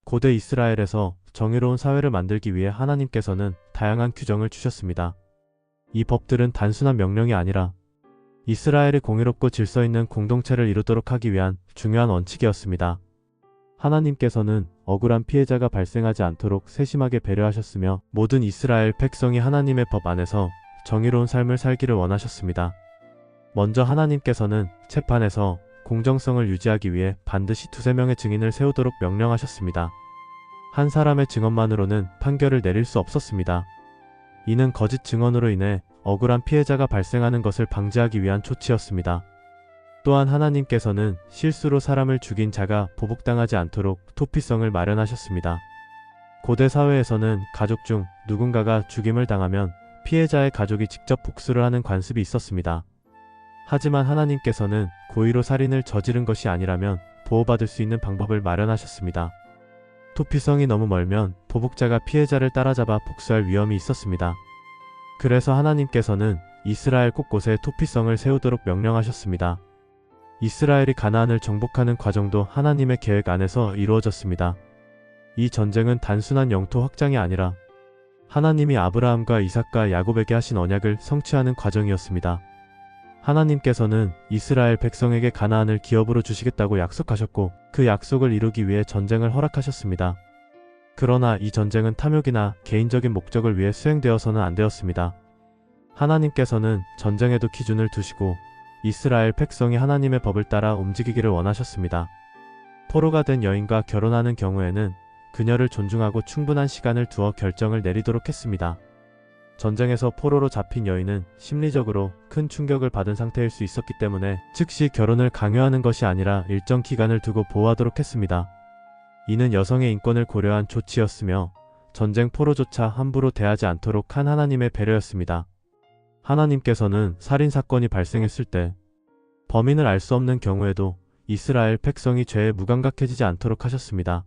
고대 이스라엘에서 정의로운 사회를 만들기 위해 하나님께서는 다양한 규정을 주셨습니다. 이 법들은 단순한 명령이 아니라 이스라엘이 공의롭고 질서 있는 공동체를 이루도록 하기 위한 중요한 원칙이었습니다. 하나님께서는 억울한 피해자가 발생하지 않도록 세심하게 배려하셨으며 모든 이스라엘 백성이 하나님의 법 안에서 정의로운 삶을 살기를 원하셨습니다. 먼저 하나님께서는 재판에서 공정성을 유지하기 위해 반드시 두세 명의 증인을 세우도록 명령하셨습니다. 한 사람의 증언만으로는 판결을 내릴 수 없었습니다. 이는 거짓 증언으로 인해 억울한 피해자가 발생하는 것을 방지하기 위한 조치였습니다. 또한 하나님께서는 실수로 사람을 죽인 자가 보복당하지 않도록 토피성을 마련하셨습니다. 고대 사회에서는 가족 중 누군가가 죽임을 당하면 피해자의 가족이 직접 복수를 하는 관습이 있었습니다. 하지만 하나님께서는 고의로 살인을 저지른 것이 아니라면 보호받을 수 있는 방법을 마련하셨습니다. 토피성이 너무 멀면 보복자가 피해자를 따라잡아 복수할 위험이 있었습니다. 그래서 하나님께서는 이스라엘 곳곳에 토피성을 세우도록 명령하셨습니다. 이스라엘이 가나안을 정복하는 과정도 하나님의 계획 안에서 이루어졌습니다. 이 전쟁은 단순한 영토 확장이 아니라 하나님이 아브라함과 이삭과 야곱에게 하신 언약을 성취하는 과정이었습니다. 하나님께서는 이스라엘 백성에게 가나안을 기업으로 주시겠다고 약속하셨고 그 약속을 이루기 위해 전쟁을 허락하셨습니다. 그러나 이 전쟁은 탐욕이나 개인적인 목적을 위해 수행되어서는 안 되었습니다. 하나님께서는 전쟁에도 기준을 두시고 이스라엘 백성이 하나님의 법을 따라 움직이기를 원하셨습니다. 포로가 된 여인과 결혼하는 경우에는 그녀를 존중하고 충분한 시간을 두어 결정을 내리도록 했습니다. 전쟁에서 포로로 잡힌 여인은 심리적으로 큰 충격을 받은 상태일 수 있었기 때문에 즉시 결혼을 강요하는 것이 아니라 일정 기간을 두고 보호하도록 했습니다. 이는 여성의 인권을 고려한 조치였으며 전쟁 포로조차 함부로 대하지 않도록 한 하나님의 배려였습니다. 하나님께서는 살인사건이 발생했을 때 범인을 알 수 없는 경우에도 이스라엘 백성이 죄에 무감각해지지 않도록 하셨습니다.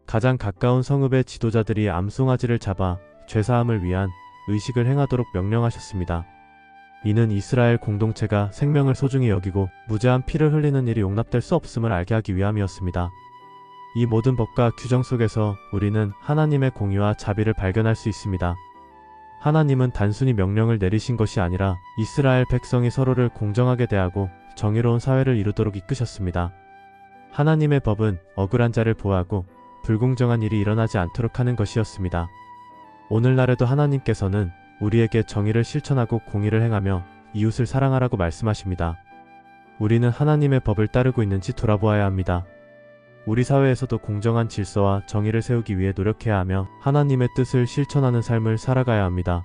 가장 가까운 성읍의 지도자들이 암송아지를 잡아 죄사함을 위한 의식을 행하도록 명령하셨습니다. 이는 이스라엘 공동체가 생명을 소중히 여기고 무죄한 피를 흘리는 일이 용납될 수 없음을 알게 하기 위함이었습니다. 이 모든 법과 규정 속에서 우리는 하나님의 공의와 자비를 발견할 수 있습니다. 하나님은 단순히 명령을 내리신 것이 아니라 이스라엘 백성이 서로를 공정하게 대하고 정의로운 사회를 이루도록 이끄셨습니다. 하나님의 법은 억울한 자를 보호하고 불공정한 일이 일어나지 않도록 하는 것이었습니다. 오늘날에도 하나님께서는 우리에게 정의를 실천하고 공의를 행하며 이웃을 사랑하라고 말씀하십니다. 우리는 하나님의 법을 따르고 있는지 돌아보아야 합니다. 우리 사회에서도 공정한 질서와 정의를 세우기 위해 노력해야 하며 하나님의 뜻을 실천하는 삶을 살아가야 합니다.